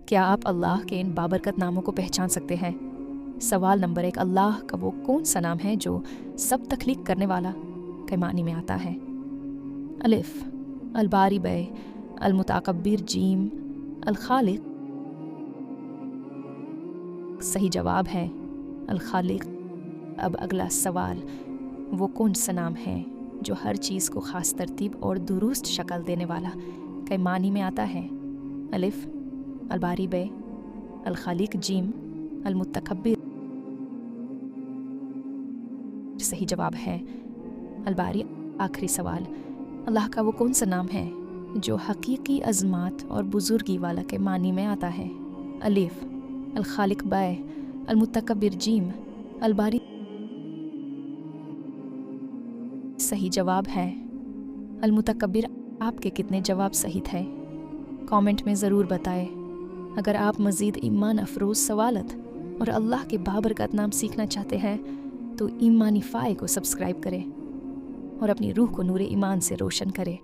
क्या आप अल्लाह के इन बाबरकत नामों को पहचान सकते हैं? सवाल नंबर 1, अल्लाह का वो कौन सा नाम है जो सब तख्लीक करने वाला के मानी में आता है? अलिफ, अलबारी बे, अलमुतकब्बिर, जीम, अलखालिक। सही जवाब है अलखालिक। अब अगला सवाल, वो कौन सा नाम है जो हर चीज़ को ख़ास तरतीब और दुरुस्त शक्ल देने वाला के मानी में आता है? अलिफ, अलबारी बे, अलखालिक, जीम, अलमुतकब्बिर। सही जवाब है अलबारी। आखिरी सवाल, अल्लाह का वो कौन सा नाम है जो हकीकी अज़मात और बुज़ुर्गी वाला के मानी में आता है? अलिफ, अलखालिक बे, अलमुतकब्बिर, जीम, अलबारी। सही जवाब है अलमुतकब्बिर। आपके कितने जवाब सही थे? कमेंट में ज़रूर बताएं। अगर आप मज़ीद ईमान अफरोज़ सवालत और अल्लाह के बाबरकत नाम सीखना चाहते हैं तो ईमानी फ़ाय को सब्सक्राइब करें और अपनी रूह को नूरे ईमान से रोशन करें।